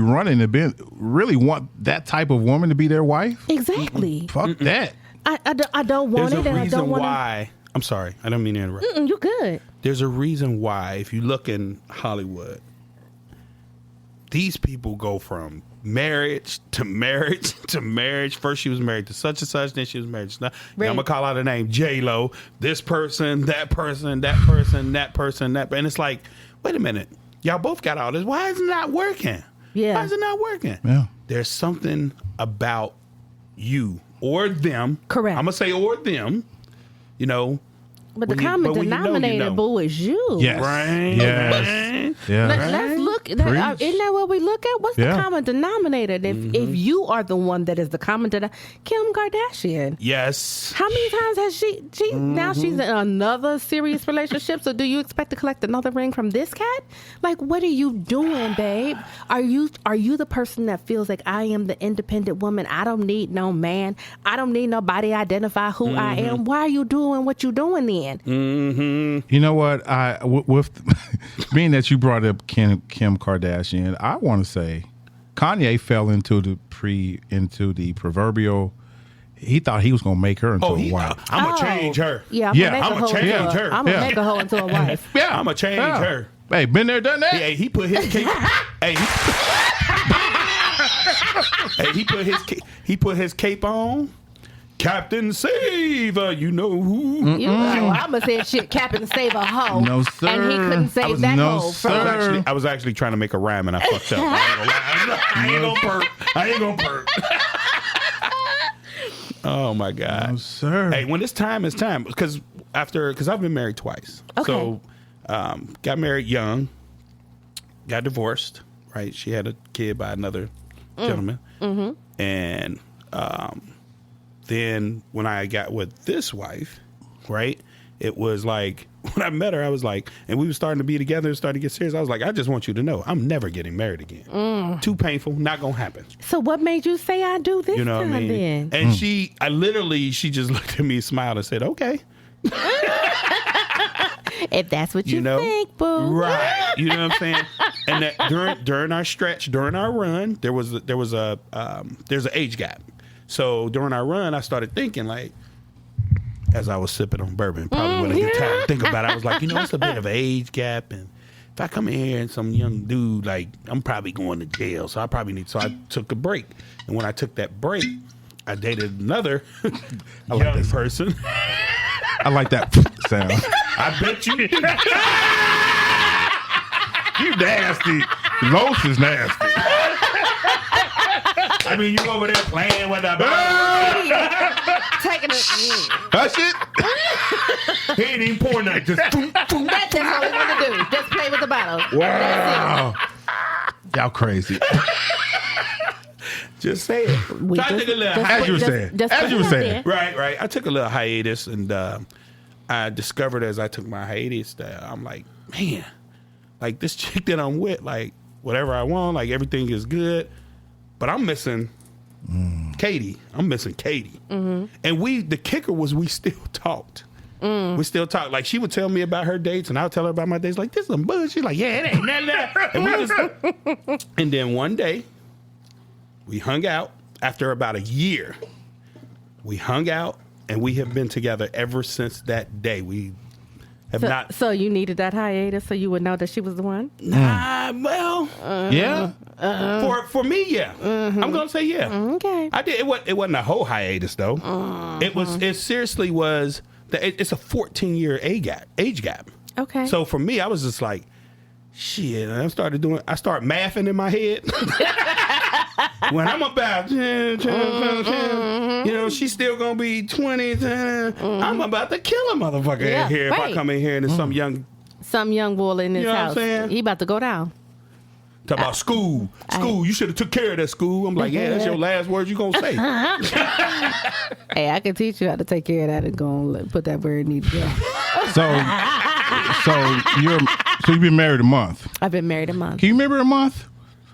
running to be really want that type of woman to be their wife. Exactly. Fuck that. I don't want There's it, a and I reason don't want why. I'm sorry. I don't mean to interrupt. You good. There's a reason why, if you look in Hollywood, these people go from marriage to marriage to marriage. First she was married to such and such, then she was married to now I'm going to call out a name, J-Lo, this person, that person, that person, that person, that. And it's like, wait a minute. Y'all both got all this. Why is it not working? Yeah. Why is it not working? Yeah. There's something about you or them. Correct. I'm going to say or them, you know. But the When you- common but when you know, you denominator, know. boo, is you. Yes. Right. Yes. Yeah. Let's look. Isn't that what we look at? What's the common denominator? If you are the one that is the common denominator, Kim Kardashian. Yes. How many times has she now she's in another serious relationship? So do you expect to collect another ring from this cat? Like, what are you doing, babe? Are you the person that feels like I am the independent woman? I don't need no man. I don't need nobody to identify who I am. Why are you doing what you doing then? You know what? With being that you brought up Kim Kardashian, I want to say Kanye fell into the proverbial. He thought he was going to make her into a wife. I'm going to change her. Yeah, I'm going to change her. I'm going to make a hoe into a wife. Yeah, I'm going to change her. Hey, been there, done that. Hey, he put his cape. He put his cape on. Captain Saver, you know who. You know, I'm going to say shit, Captain Save a hoe. No, sir. And he couldn't save that hoe from I was actually trying to make a rhyme and I fucked up. I ain't gonna burp. Oh my God. No, sir. Hey, when it's time, it's time. Because I've been married twice. Okay. So got married young, got divorced, right? She had a kid by another gentleman. Mm-hmm. And then when I got with this wife, right, it was like, when I met her, I was like, and we were starting to be together, starting to get serious. I was like, I just want you to know, I'm never getting married again. Too painful, not going to happen. So what made you say I do this You know what I mean? then? And she just looked at me, smiled, and said, okay. If that's what you know? think, boo. Right. You know what I'm saying? And that during our stretch, during our run, there's an age gap. So during our run, I started thinking, like, as I was sipping on bourbon, probably when I get tired, think about it. I was like, it's a bit of an age gap, and if I come in here and some young dude, like, I'm probably going to jail, so I took a break. And when I took that break, I dated another young person. I like that sound. I bet you do. You nasty. Los is nasty. I mean, you over there playing with the Taking it. Hush it. He ain't even pouring that. Just That's all we want to do. Just play with the bottle. Wow. Y'all crazy. just say it. So I took a little As you were saying. As you were saying. Right. I took a little hiatus, and I discovered as I took my hiatus that I'm like, man, like this chick that I'm with, like whatever I want, like everything is good, but I'm missing Katie. I'm missing Katie. Mm-hmm. And the kicker was we still talked. We still talk. Like, she would tell me about her dates, and I would tell her about my dates. Like, this is some bullshit. She's like, yeah, it ain't nothing. And then one day, we hung out. After about a year, we hung out, and we have been together ever since that day. We have not. So you needed that hiatus so you would know that she was the one? Nah, well, Yeah. for me, yeah. I'm gonna say yeah. Okay. I did. It wasn't a whole hiatus though. It seriously was. It's a 14-year age gap. Okay. So for me, I was just like, shit. And I started mathing in my head. When I'm about, she's still gonna be 20. I'm about to kill a motherfucker in here if I come in here and there's some young bull in this You know what I'm house. saying? He about to go down. talk about school. You should have took care of that school. I'm like, yeah, that's your last words you gonna say. Hey, I can teach you how to take care of that and go and put that where it needs to go. So you've been married a month. I've been married a month. Can you remember a month?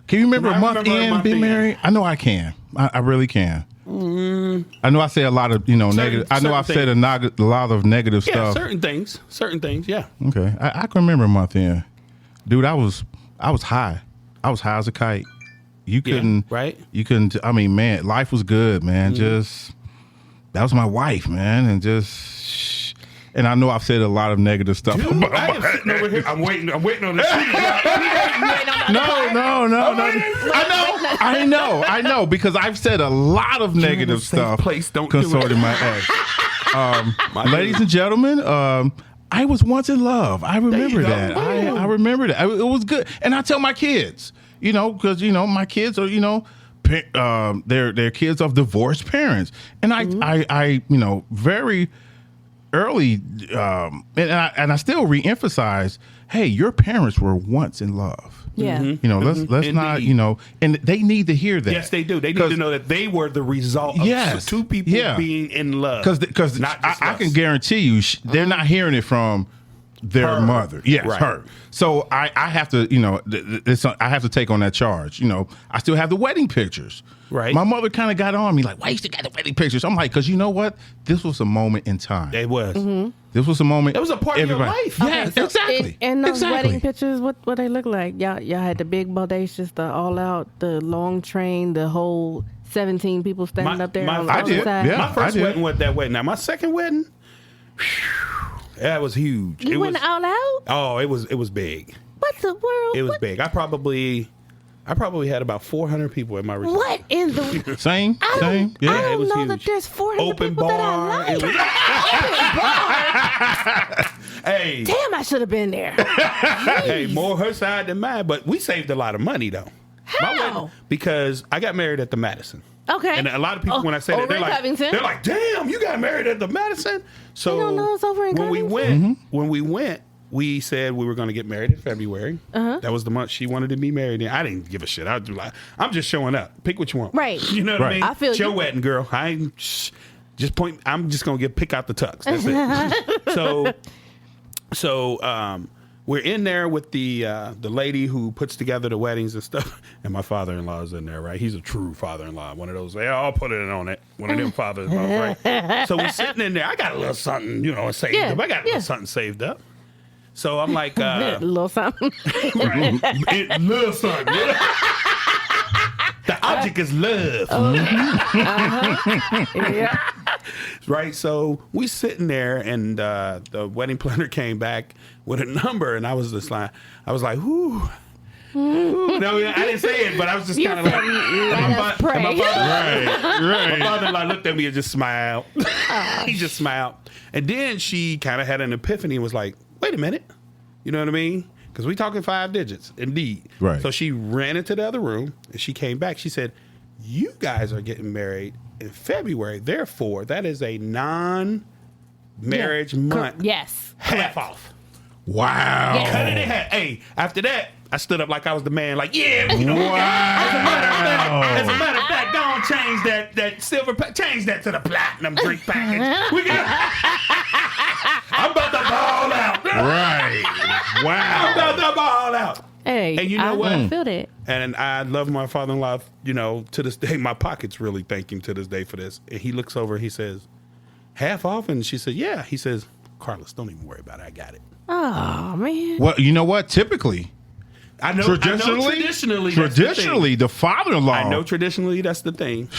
Can you remember a month in being married? I know I can. I really can. I know I say a lot of negative. I know I've said a lot of negative stuff. Certain things. Yeah. Okay, I can remember a month in, dude. I was high. I was high as a kite. You couldn't. right. You couldn't. I mean, man, life was good, man. Just that was my wife, man, and just. And I know I've said a lot of negative stuff. Dude, I am sitting over here. I'm waiting on this. I know, because I've said a lot of negative stuff concerning my ex. Ladies and gentlemen, I was once in love. I remember that. I remember that. It was good. And I tell my kids, because, my kids are, they're kids of divorced parents. And I very early, and I still reemphasize, hey, your parents were once in love. Yeah. Let's Indeed. not, and they need to hear that. Yes, they do. They need to know that they were the result of two people being in love. Because I can guarantee you, they're not hearing it from their mother. Yes, right. her. So I have to, I have to take on that charge. I still have the wedding pictures. Right. My mother kind of got on me like, why you still got the wedding pictures? I'm like, because you know what? This was a moment in time. It was. This was a moment. It was a part of your life. Yeah, exactly. And those wedding pictures, what they look like? Y'all had the big bodacious, the all out, the long train, the whole 17 people standing up there. I did. Yeah, my first wedding wasn't that way. Now my second wedding, that was huge. You went all out? Oh, it was big. What the world? It was big. I probably had about 400 people at my reception. What in the same? I don't it was know huge. that there's 400 Open people bar. that I like. Open bar. Hey, Damn, I should have been there. hey, more her side than mine, but we saved a lot of money though. How? Because I got married at the Madison. Okay. And a lot of people, when I say that, over in Covington? they're like, "Damn, you got married at the Madison." So You don't know it's over in when Covington? we went, we said we were going to get married in February. That was the month she wanted to be married in. I didn't give a shit. I was like, I'm just showing up. Pick what you want. Right. You know what I mean? I feel it's your you. wedding, girl. I ain't just point. I'm just going to pick out the tux. That's it. So we're in there with the lady who puts together the weddings and stuff, and my father-in-law is in there, right? He's a true father-in-law, one of those. Yeah, I'll put it on it. One of them fathers-in-laws, right? So we're sitting in there. I got a little something, saved up. I got a little something saved up. So I'm like, A little something. little something. The object is love. Yeah. Right, so we sitting there, and the wedding planner came back with a number, and I was like, whoo. No, I didn't say it, but I was just kind of like, my father-in-law looked at me and just smiled. He just smiled. And then she kind of had an epiphany and was like, wait a minute. You know what I mean? Because we talking 5 digits, indeed. Right. So she ran into the other room, and she came back. She said, you guys are getting married in February. Therefore, that is a non-marriage month. Yes. Half off. Wow. Yeah. Cut it in half. Hey, after that, I stood up like I was the man. Like, yeah. Wow. As a matter of fact, go on, change that silver, change that to the platinum drink package. We got. I'm about to ball out. Right. Wow. I'm about to ball out. Hey, And you know what? I feel that. And I love my father-in-law, to this day. My pockets really thank him to this day for this. And he looks over, he says, half off? And she said, yeah. He says, Carlos, don't even worry about it. I got it. Oh, man. Well, you know what? Typically, I know traditionally, the father-in-law. I know traditionally that's the thing.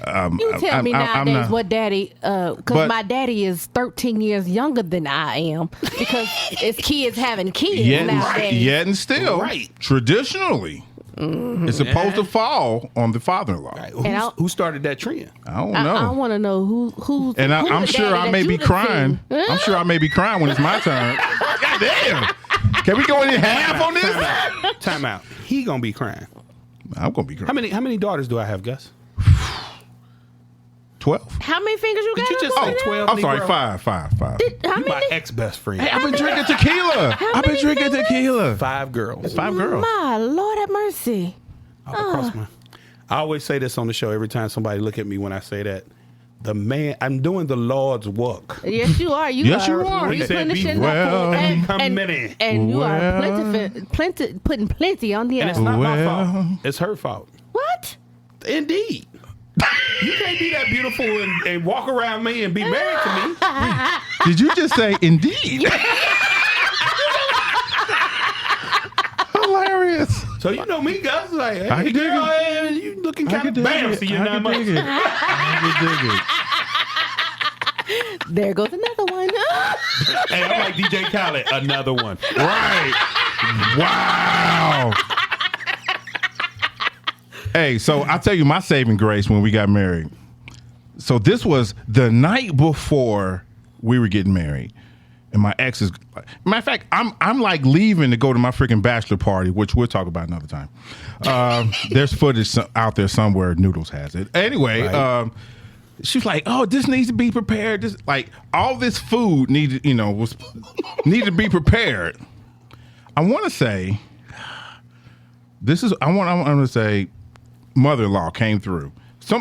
You tell me nowadays not- what daddy, because my daddy is 13 years younger than I am, because it's kids having kids nowadays. Yet and still, Right. Traditionally, it's supposed to fall on the father-in-law. Right. Who started that trend? I don't know. I want to know who. And who I'm the sure daddy I that may you be done crying. seen. I'm sure I may be crying when it's my turn. God damn. Can we go in half on this? Time out. He gonna be crying. I'm gonna be crying. How many daughters do I have, Gus? 12. How many fingers you got? Did you just say 12? I'm sorry, Negro? 5. How You many? my ex-best friend. Hey, I've been drinking tequila. I've been many drinking fingers? tequila. 5 girls. 5 girls. My Lord have mercy. I always say this on the show every time somebody look at me when I say that. I'm doing the Lord's work. Yes, you are. Yes, you are. He said, "Be replenishing well and, become and, many." and you are Well. putting plenty on the And it's earth. not my Well. fault. It's her fault. What? Indeed. You can't be that beautiful and walk around me and be married to me. Did you just say indeed? Hilarious. So you know me, Gus. Like, hey, I can dig girl, it. hey, you looking I kind can of dig it. bouncy in I that can month. dig it. I can dig it. There goes another one. Hey, I'm like DJ Khaled, another one. Right. Wow. Hey, so I tell you my saving grace when we got married. So this was the night before we were getting married. And my ex is, matter of fact, I'm like leaving to go to my freaking bachelor party, which we'll talk about another time. There's footage out there somewhere. Noodles has it. Anyway, Right. she's like, "Oh, this needs to be prepared. This like all this food needed to be prepared." I want to say I want to say mother-in-law came through.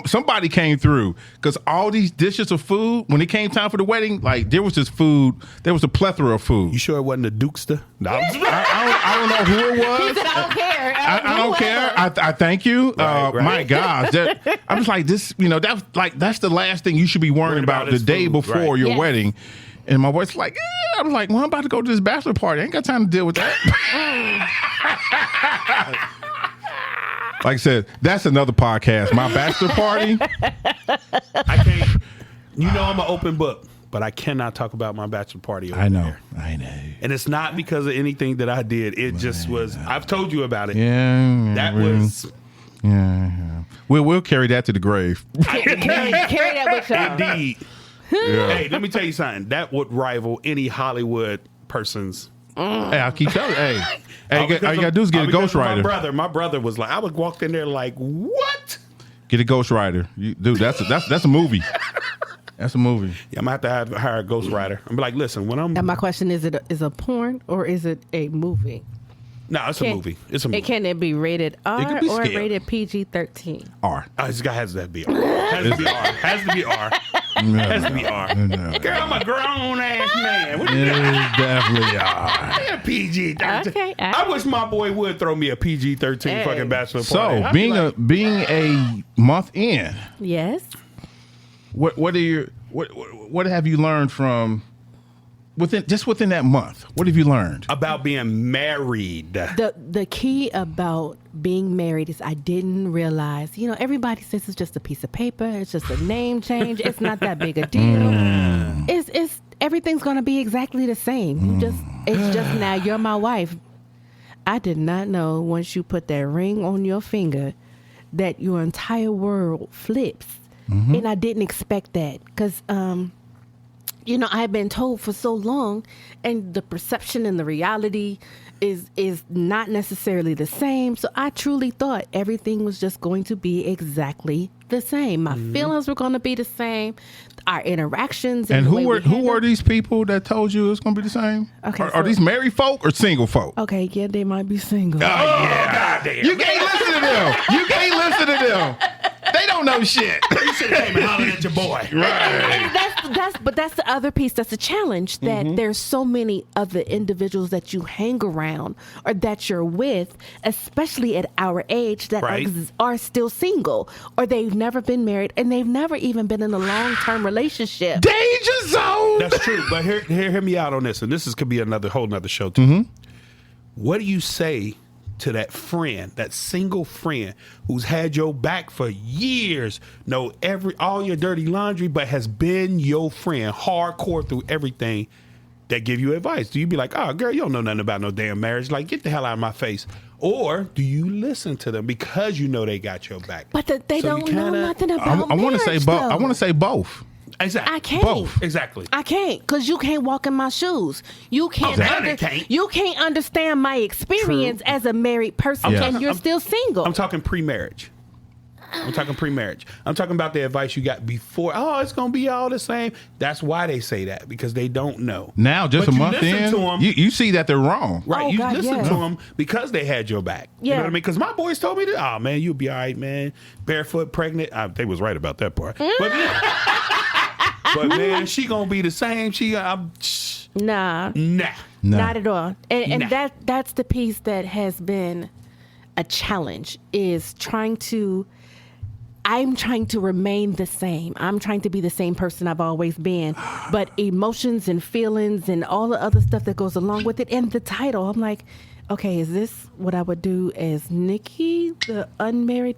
Somebody came through because all these dishes of food, when it came time for the wedding, like there was this food, there was a plethora of food. You sure it wasn't a Dukester? No, I don't know who it was. He said, I don't care. I don't care. I thank you. Right. My gosh, I'm just like this. You know, that's the last thing you should be worrying about the is day food, before right. your Yes. wedding. And my wife's like, I was like, well, I'm about to go to this bachelor party. I ain't got time to deal with that. Like I said, that's another podcast. My bachelor party. I can't. You know I'm an open book, but I cannot talk about my bachelor party over I know. there. I know. And it's not because of anything that I did. It just was. I've told you about it. Yeah. That was Yeah. We'll carry that to the grave. carry that with y'all. indeed. Hey, let me tell you something. That would rival any Hollywood person's. Hey, I'll keep telling you. Hey, all you Because got to do is get a because of ghostwriter. My brother was like, I would walk in there like, what? Get a ghostwriter. Dude, that's a movie. That's a movie. Yeah, I'm gonna have to hire a ghostwriter. I'm like, listen, when I'm And my question is: is a porn or is it a movie? no, it's a movie. It's a movie. Can it be rated R could be or scary. rated PG-13? R. This guy has to be R. Has to be R. Has to be R. Has to be R. No. Girl, I'm a grown ass man. What you It got? is definitely R. Yeah, PG-13. Okay, I wish my boy would throw me a PG-13 Hey. fucking bachelor party. So I'd be being like, a month in, Yes. what have you learned from within that month? What have you learned? about being married. The key about being married is I didn't realize, everybody says it's just a piece of paper, it's just a name change, it's not that big a deal. It's everything's gonna be exactly the same. It's just now you're my wife. I did not know once you put that ring on your finger that your entire world flips. And I didn't expect that because I've been told for so long, and the perception and the reality is not necessarily the same. So I truly thought everything was just going to be exactly the same. My feelings were going to be the same. Our interactions And the who way were we handled- these people that told you it's going to be the same? Okay, Are so- these married folk or single folk? Okay, yeah, they might be single. God damn. You can't listen to them. You can't listen to them. They don't know shit. You should have came and hollered at your boy. But that's the other piece. That's a challenge that there's so many other individuals that you hang around or that you're with, especially at our age, that Right. are still single or they've never been married and they've never even been in a long-term relationship. Danger zone. That's true. But hear me out on this, and this could be whole nother show too. What do you say to that friend, that single friend who's had your back for years, know all your dirty laundry, but has been your friend hardcore through everything, that give you advice? Do you be like, oh, girl, you don't know nothing about no damn marriage, like, get the hell out of my face? Or do you listen to them because you know they got your back? But they So you don't know kinda- nothing about I want to say marriage, both. though. I want to say both. Exactly. I can't. Both. Exactly. I can't, because you can't walk in my shoes. You can't. that I can't. You can't understand my experience True. as a married person, Yeah. and you're still single. I'm talking pre-marriage. I'm talking about the advice you got before. Oh, it's going to be all the same. That's why they say that, because they don't know. Now, just But a you month listen in, to 'em. you see that they're wrong. Right. Oh, You God, listen yeah. to them because they had your back. You Yeah. know what I mean? Because my boys told me that, oh, man, you'll be all right, man. Barefoot, pregnant. They was right about that part. But man, she going to be the same. Nah. Nah. No. Not at all. And Nah. that's the piece that has been a challenge, is I'm trying to remain the same. I'm trying to be the same person I've always been. But emotions and feelings and all the other stuff that goes along with it, and the title, I'm like, okay, is this what I would do as Nikki, the unmarried